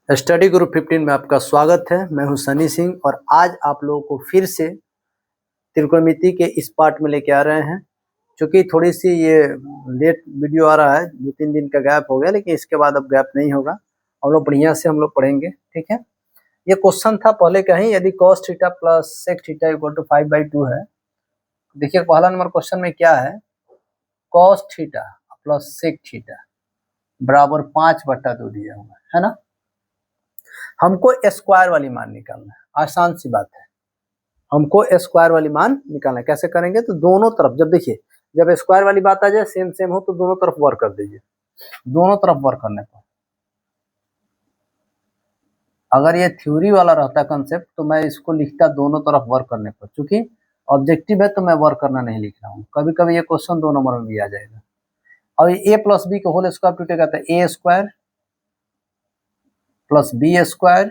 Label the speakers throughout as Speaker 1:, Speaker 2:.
Speaker 1: Study group 15 में आपका स्वागत है। मैं हूं सनी सिंह और आज आप लोगों को फिर से त्रिकोणमिति के इस पार्ट में लेके आ रहे हैं। क्योंकि थोड़ी सी ये लेट वीडियो आ रहा है, 2-3 दिन का गैप हो गया, लेकिन इसके बाद अब गैप नहीं होगा। हम लोग बढ़िया से हम लोग पढ़ेंगे, ठीक है। ये क्वेश्चन था पहले कहीं, यदि cos theta plus sec theta equal to 5/2 है। देखिए पहला नंबर क्वेश्चन में क्या है, cos theta plus sec theta बराबर 5/2 दिया हुआ है ना। हमको स्क्वायर वाली मान निकालना है, आसान सी बात है। हमको स्क्वायर वाली मान निकालना है। कैसे करेंगे, तो दोनों तरफ जब देखिए जब स्क्वायर वाली बात आ जाए सेम सेम हो तो दोनों तरफ वर्क कर दीजिए। दोनों तरफ वर्क करने पर, अगर ये थ्योरी वाला रहता कंसेप्ट तो मैं इसको लिखता दोनों तरफ वर्क करने पर। चूंकि ऑब्जेक्टिव है तो मैं वर्क करना नहीं लिख रहा हूँ। कभी कभी ये क्वेश्चन 2 नंबर में भी आ जाएगा। और ए प्लस बी का होल स्क्वायर टूटेगा तो A square plus B square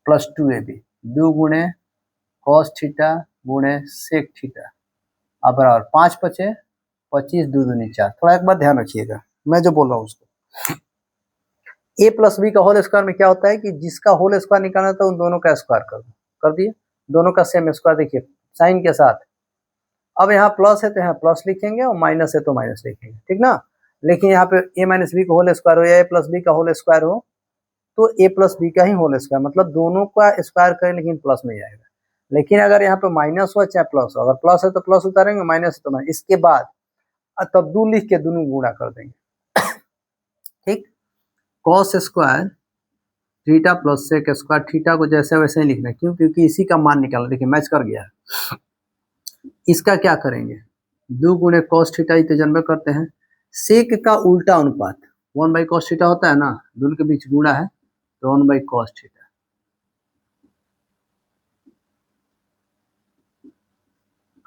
Speaker 1: plus 2ab 2 गुणे cos थीटा गुणे sec थीटा अब बराबर 5 बचे 25 2 दूनी 4। थोड़ा एक बार ध्यान रखिएगा मैं जो बोल रहा हूँ उसको। ए प्लस बी का होल स्क्वायर में क्या होता है कि जिसका होल स्क्वायर निकालना था उन दोनों का स्क्वायर कर दिए। दोनों का सेम स्क्वायर देखिए साइन के साथ। अब यहाँ प्लस है तो यहाँ प्लस लिखेंगे और माइनस है तो माइनस लिखेंगे, ठीक ना। लेकिन यहाँ पे ए माइनस बी का होल स्क्वायर हो या ए प्लस बी का होल स्क्वायर हो तो ए प्लस बी का ही होल स्क्वायर, मतलब दोनों का स्क्वायर करें लेकिन प्लस में आएगा। लेकिन अगर यहाँ पे माइनस हो चाहे प्लस हो, अगर प्लस है तो प्लस उतारेंगे, माइनस है तो माइनस। इसके बाद तब 2 लिख के दोनों गुणा कर देंगे, ठीक। cos square theta plus sec square, theta को जैसे वैसे ही लिखना है। क्यों, क्योंकि इसी का मान निकालना। देखिए मैच कर गया है। इसका क्या करेंगे, 2 गुणे cos थीटा ही तो जन्म करते हैं। सेक का उल्टा अनुपात 1/cos थीटा होता है ना, दोनों के बीच गुणा है तो 1/cos थीटा।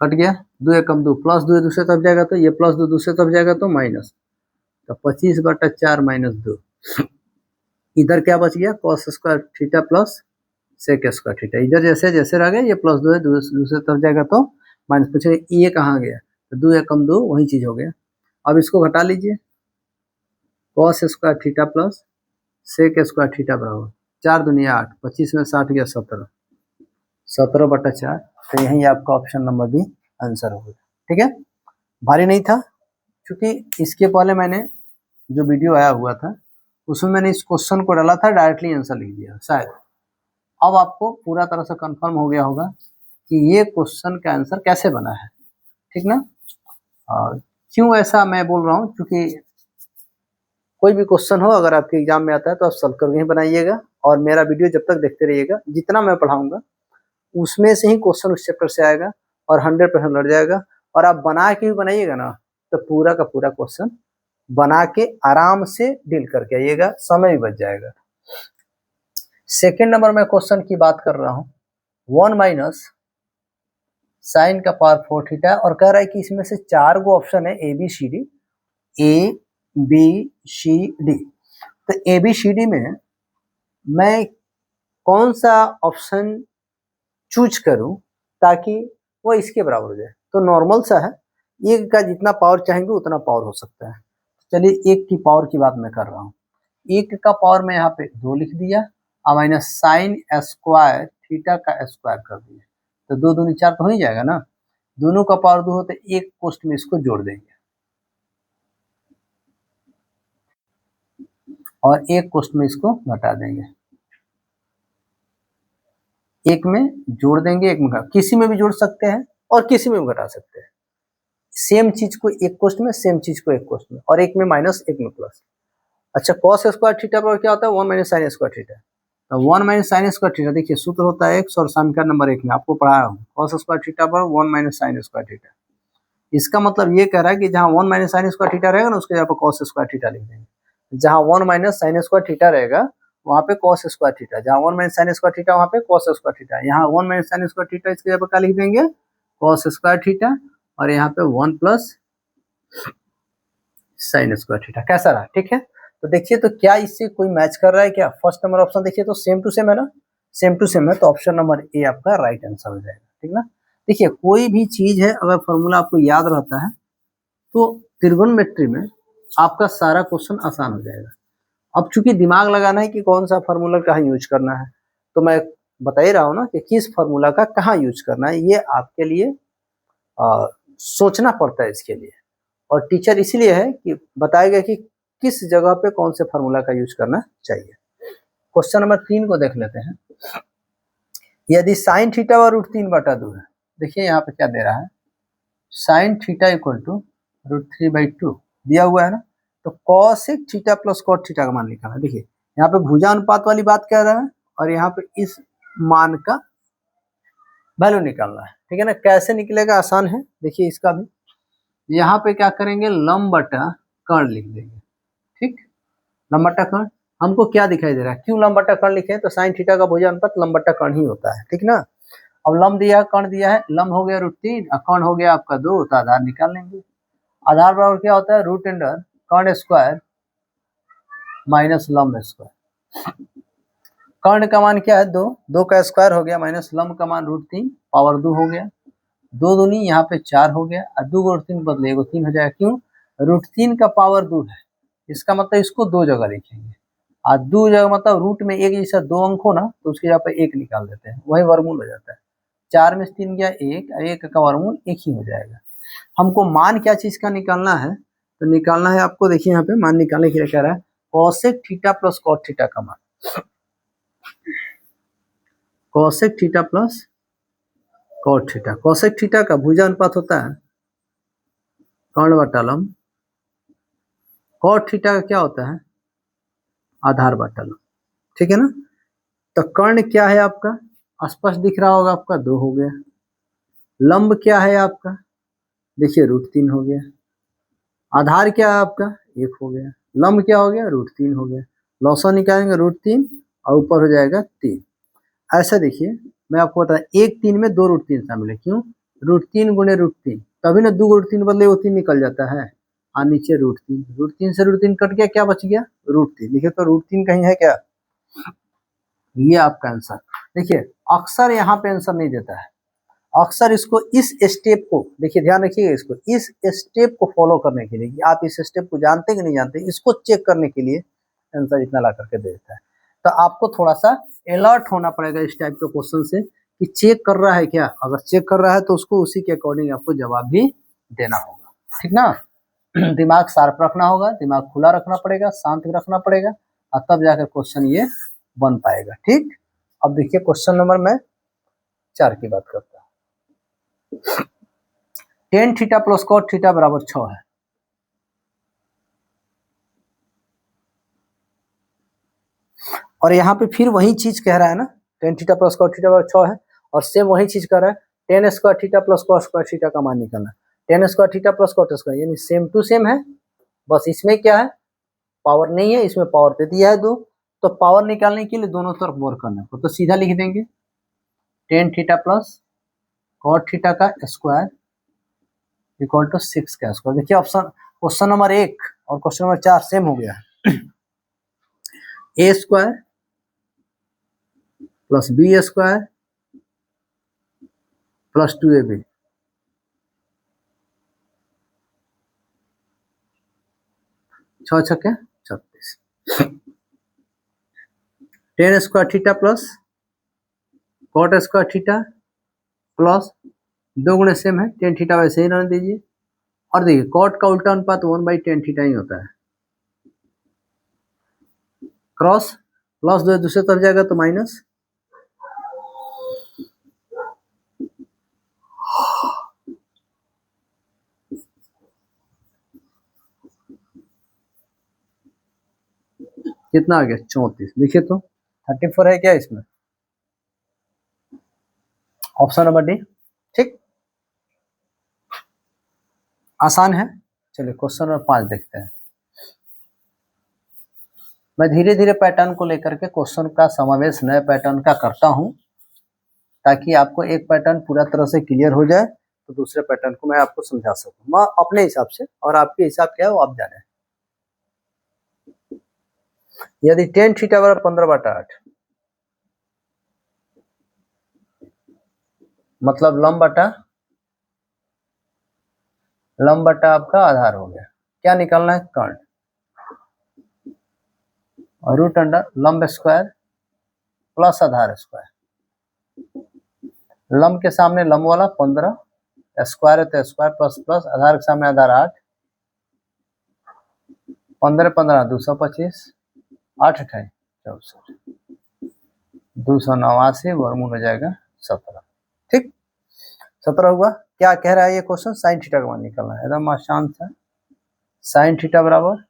Speaker 1: कट गया, 2 एकम 2 प्लस 2 दूसरे तरफ जाएगा तो ये प्लस 2 दूसरे तरफ जाएगा तो माइनस, तो 25/4 माइनस 2। इधर क्या बच गया, cos square theta plus sec square theta. इधर जैसे जैसे रह गया, ये प्लस 2 है दूसरे तरफ जाएगा तो माइनस। पूछेगा ये कहाँ गया, तो 2 एकम 2 वही चीज हो गया। अब इसको घटा लीजिए, cos square theta plus sec square theta बराबर 4 दूनी 8, 25 में 60 गया 17, 17/4। तो यही आपका ऑप्शन नंबर बी आंसर होगा, ठीक है। भारी नहीं था, क्योंकि इसके पहले मैंने जो वीडियो आया हुआ था उसमें मैंने इस क्वेश्चन को डाला था, डायरेक्टली आंसर लिख दिया शायद। अब आपको पूरा तरह से कंफर्म हो गया होगा कि ये क्वेश्चन का आंसर कैसे बना है, ठीक ना। और क्यों ऐसा मैं बोल रहा हूँ, क्योंकि कोई भी क्वेश्चन हो अगर आपके एग्जाम में आता है तो आप सॉल्व करके ही बनाइएगा। और मेरा वीडियो जब तक देखते रहिएगा, जितना मैं पढ़ाऊंगा उसमें से ही क्वेश्चन उस चैप्टर से आएगा और 100% लड़ जाएगा। और आप बना के भी बनाइएगा ना तो पूरा का पूरा क्वेश्चन बना के आराम से डील करके आइएगा, समय भी बच जाएगा। सेकेंड नंबर में क्वेश्चन की बात कर रहा हूँ, 1 माइनस साइन का पावर 4 थीटा। और कह रहा है कि इसमें से 4 गो ऑप्शन है, A B C D, A B C D. तो ए बी सी डी में मैं कौन सा ऑप्शन चूज करूं ताकि वो इसके बराबर हो जाए। तो नॉर्मल सा है, एक का जितना पावर चाहेंगे उतना पावर हो सकता है। चलिए एक की पावर की बात मैं कर रहा हूँ। एक का पावर में यहाँ पे 2 लिख दिया और माइनस साइन स्क्वायर थीटा का स्क्वायर कर दिया, तो 2 दूनी 4 तो हो ही जाएगा ना। दोनों का पावर 2 हो तो एक पोस्ट में इसको जोड़ देंगे और एक पोस्ट में इसको घटा देंगे। एक में जोड़ देंगे, एक में घटा, किसी में भी जोड़ सकते हैं और किसी में भी घटा सकते हैं। सेम चीज को एक कोष्ट में, सेम चीज को एक कोष्ट में, और एक में माइनस एक में प्लस। अच्छा, cos स्क्वायर थीटा पर क्या होता है, 1 माइनस साइन स्क्वायर थीटा। तो 1 माइनस साइन स्क्वायर थीटा, देखिए सूत्र होता है x और समीकरण नंबर 1 में आपको पढ़ाया हूँ। cos स्क्वायर थीटा पर 1 माइनस साइन स्क्वायर थीटा। इसका मतलब ये कह रहा है कि जहाँ 1 माइनस साइन स्क्वायर थीटा रहेगा ना उसके जगह पर cos स्क्वायर थीटा लिख देंगे। जहाँ 1 माइनस साइन स्क्वायर थीटा रहेगा वहाँ पे cos स्क्वायर थीटा, जहाँ 1 माइनस साइन स्क्वायर थीटा वहाँ पे cos स्क्वायर थीटा। यहाँ 1 माइनस साइन स्क्वायर थीटा इसके जगह पर क्या लिख देंगे, cos स्क्वायर थीटा, और यहाँ पे 1 प्लस साइन स्क्वायर थीटा। कैसा रहा, ठीक है। तो देखिए तो क्या इससे कोई मैच कर रहा है क्या। फर्स्ट नंबर ऑप्शन देखिए तो सेम टू सेम है ना, सेम टू सेम है, तो ऑप्शन नंबर ए आपका राइट आंसर हो जाएगा, ठीक ना। देखिए कोई भी चीज है अगर फॉर्मूला आपको याद रहता है तो त्रिकोणमिति में आपका सारा क्वेश्चन आसान हो जाएगा। अब चूंकि दिमाग लगाना है कि कौन सा फार्मूला कहाँ यूज करना है, तो मैं बता ही रहा हूँ ना कि किस फार्मूला का कहाँ यूज करना है, ये आपके लिए सोचना पड़ता है इसके लिए। और टीचर इसलिए है कि बताएगा कि किस जगह पे कौन से फार्मूला का यूज करना चाहिए। क्वेश्चन नंबर 3 को देख लेते हैं। यदि साइन थीटा और √3/2 है, देखिए यहाँ पे क्या दे रहा है, साइन थीटा इक्वल टू √3/2 दिया हुआ है ना, तो cosec theta plus cot theta का मान निकालना है। देखिए यहाँ पे भुजा अनुपात वाली बात कह रहा है और यहाँ पे इस मान का वैल्यू निकालना है, ठीक है ना। कैसे निकलेगा, आसान है, देखिए इसका भी यहाँ पे क्या करेंगे, लंब बटा कर्ण लिख देंगे, ठीक। लंब बटा कर्ण हमको क्या दिखाई दे रहा है, क्यों लंब बटा कर्ण लिखे, तो साइन थीटा का भुजा अनुपात लंब बटा कर्ण ही होता है, ठीक ना। अब लंब दिया है, कर्ण दिया है, लंब हो गया √3 और कर्ण हो गया आपका 2, तो आधार निकाल लेंगे। आधार बराबर क्या होता है, √अंडर कर्ण स्क्वायर माइनस लंब स्क्वायर। कर्ण का मान क्या है 2, 2 का स्क्वायर हो गया माइनस लंब का मान √3 पावर 2 हो गया, 2 दूनी यहाँ पे 4 हो गया और 2 और 3 बदले 3 हो जाएगा, क्यों, √3 का पावर 2 है, इसका मतलब इसको 2 जगह लिखेंगे और 2 जगह मतलब रूट में एक जैसा 2 अंक हो ना, तो उसके यहाँ पे 1 निकाल देते हैं, वही वर्गमूल हो जाता है। 4 में 3 गया 1 और 1 का वर्गमूल 1 ही हो जाएगा। हमको मान क्या चीज का निकालना है, तो निकालना है आपको, देखिए यहाँ पे मान निकालने के लिए कह रहा है cosec theta plus cot theta का मान, cosec theta plus cot theta. Cosec theta का भुजा अनुपात होता है कर्ण बटा लंब, कॉट थीटा का क्या होता है, आधार बटा लंब, ठीक है ना। तो कर्ण क्या है आपका, स्पष्ट दिख रहा होगा आपका, 2 हो गया। लंब क्या है आपका, देखिए √3 हो गया। आधार क्या है आपका, 1 हो गया। लंब क्या हो गया, √3 हो गया। लॉसा निकालेंगे √3 और ऊपर हो जाएगा 3। ऐसा देखिए मैं आपको बता, 1 3 में 2 √3 शामिल है, क्यों, √3 गुणे √3, तभी ना 2 √3 बदले वो 3 निकल जाता है, और नीचे √3, √3 से √3 कट गया, क्या बच गया, √3। देखिए तो √3 कहीं है क्या, ये आपका आंसर। देखिए अक्सर यहाँ पे आंसर नहीं देता है, अक्सर इसको इस स्टेप को, देखिए ध्यान रखिएगा, इसको इस स्टेप को फॉलो करने के लिए कि आप इस स्टेप को जानते कि नहीं जानते, इसको चेक करने के लिए आंसर इतना ला करके दे देता है। तो आपको थोड़ा सा अलर्ट होना पड़ेगा इस टाइप के क्वेश्चन से कि चेक कर रहा है क्या, अगर चेक कर रहा है तो उसको उसी के अकॉर्डिंग आपको जवाब भी देना होगा, ठीक ना। दिमाग शार्प रखना होगा, दिमाग खुला रखना पड़ेगा, शांत रखना पड़ेगा, और तब जाकर क्वेश्चन ये बन पाएगा, ठीक। अब देखिए क्वेश्चन नंबर मैं 4 की बात करता हूँ। Tan theta plus cot theta बराबर 6 है, और यहाँ पे फिर वही चीज कह रहा है ना, tan theta plus cot theta बराबर 6 है, और सेम वही चीज कह रहा है, tan square theta plus cot square theta का मान निकालना। Tan square theta plus cot square यानी सेम टू सेम है, बस इसमें क्या है, पावर नहीं है, इसमें पावर दे दिया है 2, तो पावर निकालने के लिए दोनों तरफ वर्क करना है, तो सीधा लिख देंगे tan theta plus cot theta का स्क्वायर इक्वल टू 6 का स्क्वायर। देखिए ऑप्शन क्वेश्चन नंबर 1 और क्वेश्चन नंबर 4 सेम हो गया है। A square plus B square plus 2ab, छः छक्के 36। Tan square theta plus cot square theta plus 2 गुणे सेम है, टेन थीटा वैसे ही रहने दीजिए, और देखिए कॉट का उल्टा अनुपात 1/tan थीटा ही होता है। क्रॉस प्लस 2 दूसरे तरफ जाएगा तो माइनस, कितना आ गया 34। देखिए तो 34 है क्या इसमें, ऑप्शन नंबर डी, ठीक, आसान है। चलिए क्वेश्चन नंबर 5 देखते हैं। मैं धीरे धीरे पैटर्न को लेकर के क्वेश्चन का समावेश नए पैटर्न का करता हूं, ताकि आपको एक पैटर्न पूरा तरह से क्लियर हो जाए, तो दूसरे पैटर्न को मैं आपको समझा सकूं, मैं अपने हिसाब से, और आपके हिसाब क्या है वो आप जाने। यदि टेन थीटा बराबर 15/8, मतलब लंब बटा आपका आधार हो गया, क्या निकालना है, कर्ण। और रूट अंडर लंब स्क्वायर प्लस आधार स्क्वायर, लंब के सामने लंब वाला 15, स्क्वायर है तो स्क्वायर प्लस प्लस, आधार के सामने आधार 8, 15 15 225, 8 अठाई 64, 289 वर्गमूल हो जाएगा 17। ठीक, 17 हुआ। क्या कह रहा है ये क्वेश्चन? साइन थीटा का मान निकालना है, एकदम आसान सा। साइन थीटा बराबर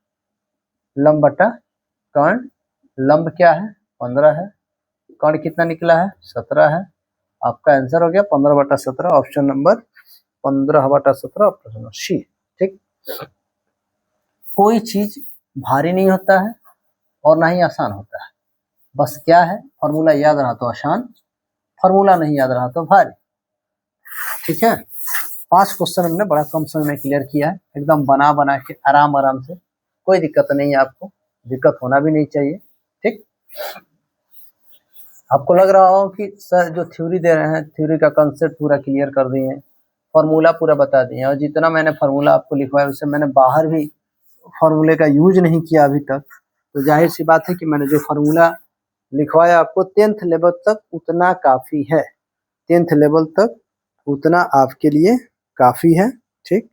Speaker 1: लंब बटा कर्ण, लंब क्या है 15 है, कर्ण कितना निकला है 17 है। आपका आंसर हो गया 15/17, option number 15/17, option number C. ठीक, कोई चीज भारी नहीं होता है और ना ही आसान होता है, बस क्या है, फॉर्मूला याद रहा तो आसान, फॉर्मूला नहीं याद रहा तो भारी। ठीक है, 5 क्वेश्चन हमने बड़ा कम समय में क्लियर किया है, एकदम बना बना के आराम आराम से, कोई दिक्कत नहीं है, आपको दिक्कत होना भी नहीं चाहिए। ठीक, आपको लग रहा हो कि सर जो थ्योरी दे रहे हैं, थ्योरी का कंसेप्ट पूरा क्लियर कर दिए हैं, फॉर्मूला पूरा बता दिए, और जितना मैंने फार्मूला आपको लिखवाया उससे मैंने बाहर भी फार्मूले का यूज नहीं किया अभी तक, तो जाहिर सी बात है कि मैंने जो फार्मूला लिखवाया आपको 10th लेवल तक उतना काफी है, 10th लेवल तक उतना आपके लिए काफी है। ठीक,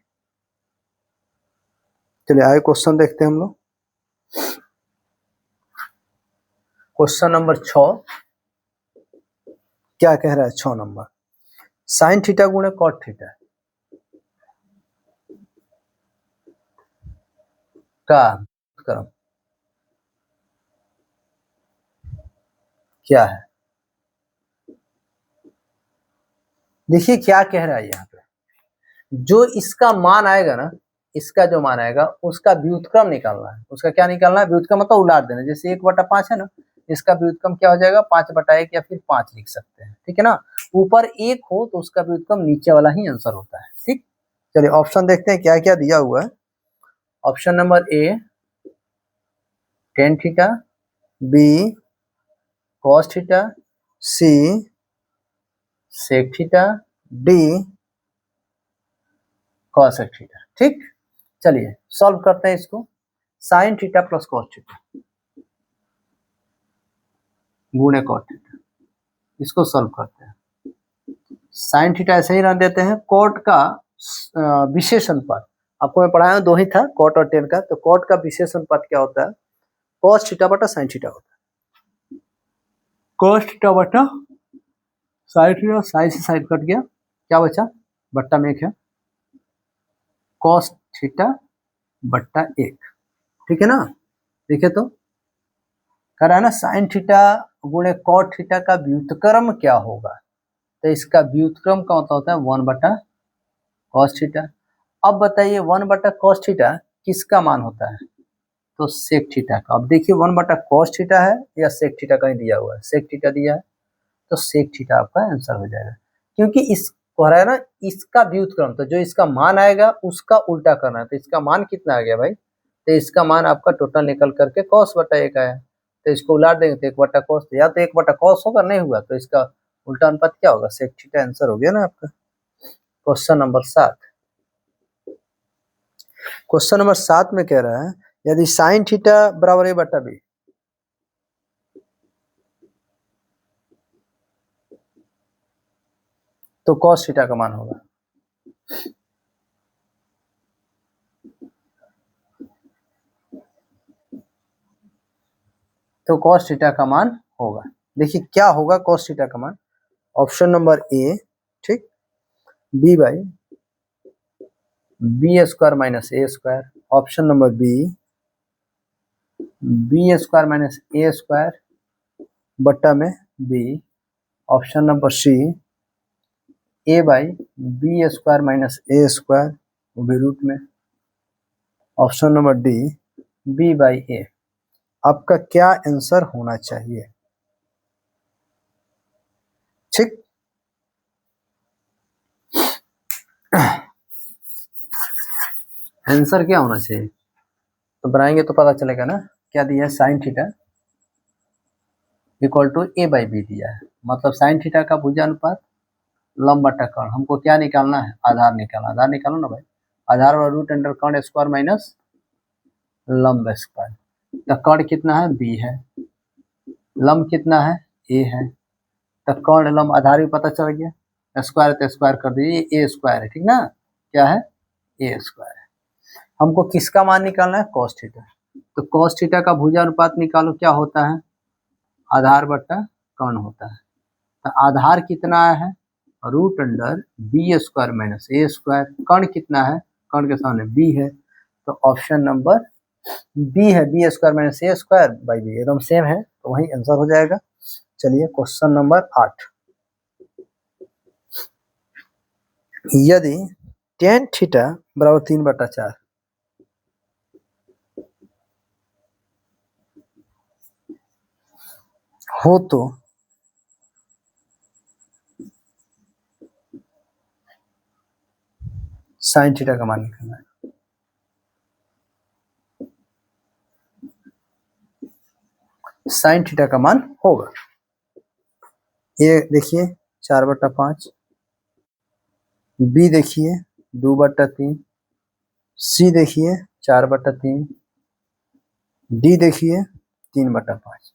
Speaker 1: चलिए आगे क्वेश्चन देखते हैं हम लोग। क्वेश्चन नंबर 6 क्या कह रहा है? 6 नंबर, साइन थीटा गुणे कॉट थीटा का क्रम क्या है? देखिए क्या कह रहा है यहाँ पे, जो इसका मान आएगा ना, इसका जो मान आएगा उसका व्युत्क्रम निकालना है। उसका क्या निकालना है? व्युत्क्रम मतलब उलाट देना, जैसे 1/5 है ना, इसका व्युत्क्रम क्या हो जाएगा 5/1 या फिर 5 लिख सकते हैं। ठीक है ना, ऊपर 1 हो तो उसका व्युत्क्रम नीचे वाला ही आंसर होता है। ठीक, चलिए ऑप्शन देखते हैं क्या क्या दिया हुआ है। Option number A tan theta, B cos theta, C sec theta, D cos theta. ठीक, चलिए सॉल्व करते हैं इसको। Sine theta plus cos theta गुणे cot थीटा, इसको सॉल्व करते हैं। साइन थीटा ऐसे ही रख देते हैं, कॉट का विशेष अनुपात आपको मैं पढ़ाया दो ही था, कॉट और टेन का, तो कॉट का विशेष अनुपात क्या होता है? cos थीटा बटा साइन थीटा होता है। cos थीटा बटा साइन थीटा, साइन से साइन कट गया, क्या बचा? बट्टा में 1 है, cos थीटा बट्टा 1। ठीक है ना, देखिए तो कह रहा है ना साइन थीटा गुणे कॉट थीटा का व्युत्क्रम क्या होगा, तो इसका व्युत्क्रम का मतलब होता है 1/cos थीटा। अब बताइए 1/cos थीटा किसका मान होता है? तो सेक थीटा का। अब देखिए 1/cos थीटा है या सेक थीटा कहीं दिया हुआ है, सेक थीटा दिया है तो सेक थीटा आपका आंसर हो जाएगा, क्योंकि इस कह रहा है ना इसका व्युत्क्रम, तो जो इसका मान आएगा उसका उल्टा करना है। तो इसका मान कितना आ गया भाई? तो इसका मान आपका टोटल निकल करके cos/1 आया, तो इसको उलाट देंगे तो 1/cos, या तो 1/cos होगा, नहीं हुआ तो इसका उल्टा अनुपात क्या होगा? सेक थीटा आंसर हो गया ना आपका। क्वेश्चन नंबर 7, क्वेश्चन नंबर 7 में कह रहा है यदि साइन थीटा बराबर a/b, तो cos थीटा का मान होगा। तो cos थीटा का मान होगा, देखिए क्या होगा cos थीटा का मान? ऑप्शन नंबर ए, ठीक, b by B square minus A square, option number B square minus A square बट्टा में B, option number C A by B square minus A square वो भी रूट में, option number D B by A. आपका क्या answer होना चाहिए? ठीक, आंसर क्या होना चाहिए तो बनाएंगे तो पता चलेगा ना। क्या दिया है? Sine theta equal to A by B दिया है, मतलब साइन थीटा का भुजानुपात लंब बटा कर्ण। हमको क्या निकालना है? आधार निकालना, आधार निकालो ना भाई, आधार और रूट अंडर कर्ण स्क्वायर माइनस लंब स्क्वायर। तो कर्ण कितना है, बी है। लंब कितना है, ए है। तो कर्ण लंब आधार भी पता चल गया। स्क्वायर तो स्क्वायर कर दीजिए, ए स्क्वायर है, ठीक ना, क्या है, ए स्क्वायर है। हमको किसका मान निकालना है, कॉस थीटा। तो कॉस थीटा का भुजानुपात निकालो, क्या होता है, आधार बट्टा कर्ण होता है। तो आधार कितना है, root under B square minus A square. कर्ण कितना है, कर्ण के सामने बी है, तो ऑप्शन नंबर बी है, B square minus A square by B, एकदम सेम है, तो वही आंसर हो जाएगा। चलिए क्वेश्चन नंबर 8, यदि tan थीटा बराबर 3/4 हो तो साइन थीटा का मान निकालना है। साइन थीटा का मान होगा, ये देखिए 4/5, बी देखिए 2/3, सी देखिए 4/3, डी देखिए 3/5।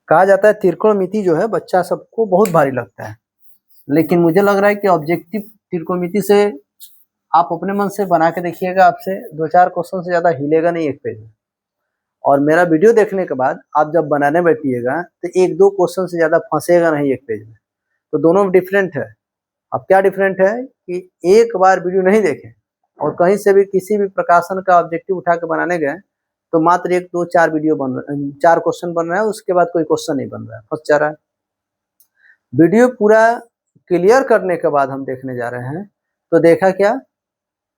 Speaker 1: कहा जाता है त्रिकोणमिति जो है बच्चा सबको बहुत भारी लगता है, लेकिन मुझे लग रहा है कि ऑब्जेक्टिव त्रिकोणमिति से आप अपने मन से बना के देखिएगा, आपसे 2-4 क्वेश्चन से ज़्यादा हिलेगा नहीं एक पेज में। और मेरा वीडियो देखने के बाद आप जब बनाने बैठिएगा तो 1-2 क्वेश्चन से ज़्यादा फंसेगा नहीं एक पेज में। तो दोनों में डिफरेंट है। अब क्या डिफरेंट है कि एक बार वीडियो नहीं देखें और कहीं से भी किसी भी प्रकाशन का ऑब्जेक्टिव उठा के बनाने गए तो मात्र 1-2-4 वीडियो बन रहा है, 4 क्वेश्चन बन रहा है, उसके बाद कोई क्वेश्चन नहीं बन रहा है, फंस जा रहा है। वीडियो पूरा क्लियर करने के बाद हम देखने जा रहे हैं तो देखा क्या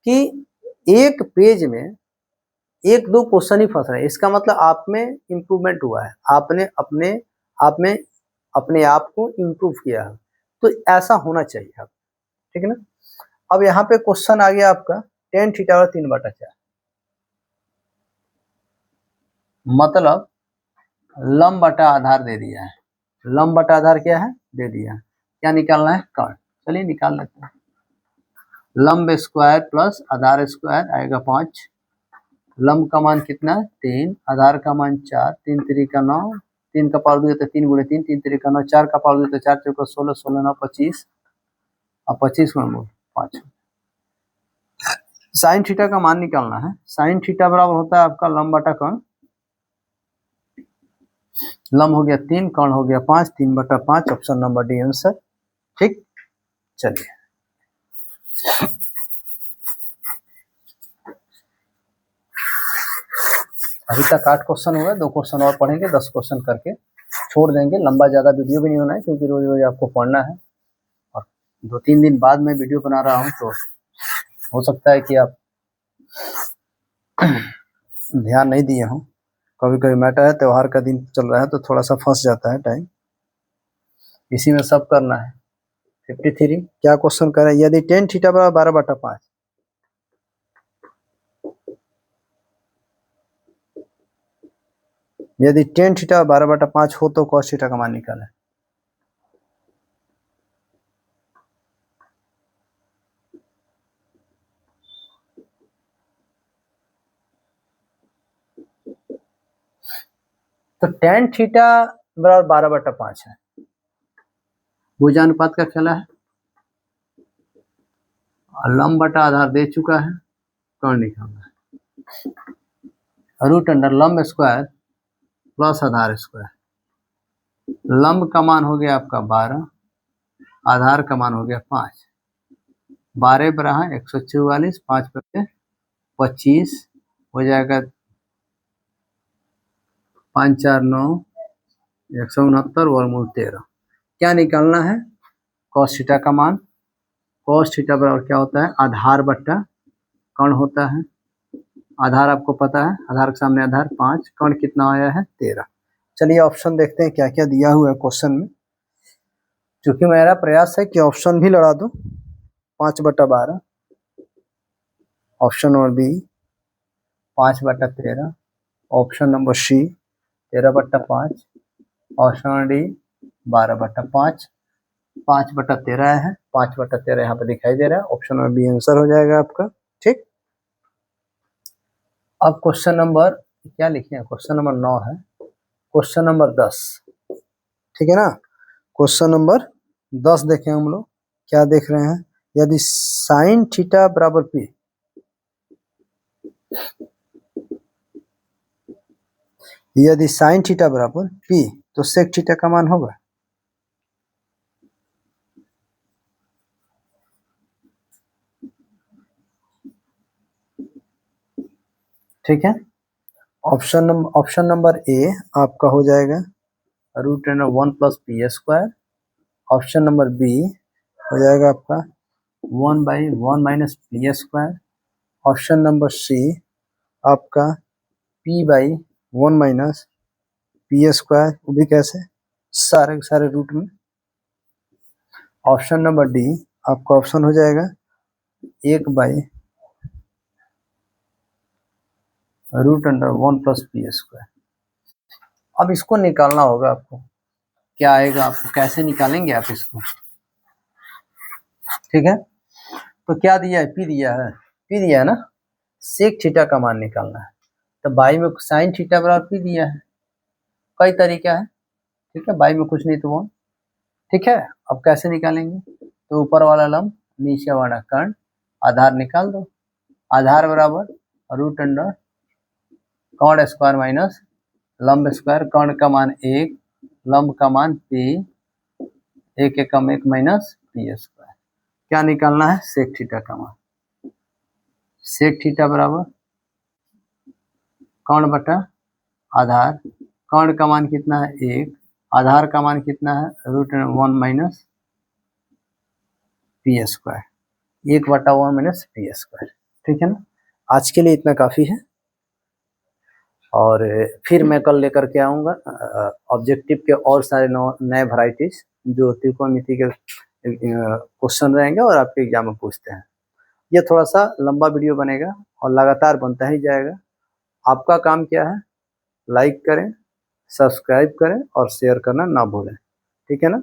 Speaker 1: कि एक पेज में 1-2 क्वेश्चन ही फंस रहे हैं। इसका मतलब आप में इम्प्रूवमेंट हुआ है, आपने अपने आप को इम्प्रूव किया है, तो ऐसा होना चाहिए आप, ठीक है ना। अब यहाँ पे क्वेश्चन आ गया आपका tan थीटा और 3/4, मतलब लंब बटा आधार दे दिया है। लंब बटा आधार क्या है, दे दिया है। क्या निकालना है, कर्ण। चलिए निकाल लेते हैं। लंब स्क्वायर प्लस आधार स्क्वायर आएगा 5। लंब का मान कितना है, 3, आधार का मान 4, 3 3 का 9, 3 का पावर दिया तो 3 × 3, 3 3 का 9, 4 का पावर दिया तो 4 4 16, 16 9 25, और 25 में 5। साइन थीटा का मान निकालना है। साइन थीटा बराबर होता है आपका लंब बटा कर्ण। लंब हो गया 3, कर्ण हो गया 5, 3/5, ऑप्शन नंबर डी आंसर, ठीक। चलिए अभी तक 8 क्वेश्चन हुए, 2 क्वेश्चन और पढ़ेंगे, 10 क्वेश्चन करके छोड़ देंगे। लंबा ज़्यादा वीडियो भी नहीं होना है क्योंकि रोज रोज आपको पढ़ना है, और 2-3 दिन बाद मैं वीडियो बना रहा हूँ तो हो सकता है कि आप ध्यान नहीं दिए हों। कभी कभी मैटर है, त्यौहार का दिन चल रहा है तो थोड़ा सा फंस जाता है टाइम, इसी में सब करना है। 53 क्या क्वेश्चन कर रहे हैं, यदि tan थीटा बराबर 12/5, यदि tan थीटा 12/5 हो तो cos थीटा का मान निकालें। तो tan थीटा बराबर 12/5 है। भुजानुपात का खेला है, लंब बटा आधार दे चुका है, कर्ण निकालना है। रूट अंडर लंब स्क्वायर प्लस आधार स्क्वायर। लंब का मान हो गया आपका 12, आधार का मान हो गया 5, 12 बरा 144, 5 बटे 25 हो जाएगा 5 4 9 169 वर्गमूल 13। क्या निकालना है, cos थीटा का मान। cos थीटा बराबर क्या होता है, आधार बट्टा कर्ण होता है। आधार आपको पता है, आधार के सामने आधार 5, कर्ण कितना आया है 13। चलिए ऑप्शन देखते हैं क्या क्या दिया हुआ है क्वेश्चन में, क्योंकि मेरा प्रयास है कि ऑप्शन भी लड़ा दो। 5/12, option number B 5/13, option number C 13/5, option number D 12/5, 5/13 है, 5/13 यहाँ पे दिखाई दे रहा है, ऑप्शन नंबर बी आंसर हो जाएगा आपका, ठीक। अब क्वेश्चन नंबर क्या लिखे हैं, क्वेश्चन नंबर 9 है, क्वेश्चन नंबर 10, ठीक है ना। क्वेश्चन नंबर 10 देखें हम लोग, क्या देख रहे हैं, यदि साइन थीटा बराबर पी, यदि साइन थीटा बराबर पी तो सेक थीटा का मान होगा, ठीक है। ऑप्शन नंबर ए आपका हो जाएगा √1 plus P square. Option number B हो जाएगा आपका 1/1 minus P square. Option number C आपका p/1 माइनस पी स्क्वायर, वो भी कैसे, सारे के सारे रूट में। ऑप्शन नंबर डी आपका ऑप्शन हो जाएगा 1/√1 प्लस पी स्क्वायर। अब इसको निकालना होगा आपको, क्या आएगा आपको, कैसे निकालेंगे आप इसको, ठीक है। तो क्या दिया है, पी दिया है ना, सेक थीटा का मान निकालना है। तो बाई में साइन थीटा बराबर पी दिया है, कई तरीका है, ठीक है, बाई में कुछ नहीं तो वो, ठीक है। अब कैसे निकालेंगे, तो ऊपर वाला लंब नीचे वाला कर्ण, आधार निकाल दो, आधार बराबर √अंडर कर्ण स्क्वायर माइनस लंब स्क्वायर, कर्ण का मान 1, लंब का मान पी, 1 एकम 1 माइनस पी स्क्वायर। क्या निकालना है, सेक थीटा का मान। सेक थीटा बराबर कर्ण बटा आधार, कर्ण का मान कितना है 1, आधार का मान कितना है √1 minus P square, 1/1 minus P square, ठीक है ना। आज के लिए इतना काफ़ी है, और फिर मैं कल लेकर के आऊँगा ऑब्जेक्टिव के और सारे नए वैरायटीज जो त्रिकोणमिति के क्वेश्चन रहेंगे और आपके एग्जाम में पूछते हैं। ये थोड़ा सा लंबा वीडियो बनेगा और लगातार बनता ही जाएगा। आपका काम क्या है, लाइक करें, सब्सक्राइब करें और शेयर करना ना भूलें, ठीक है ना।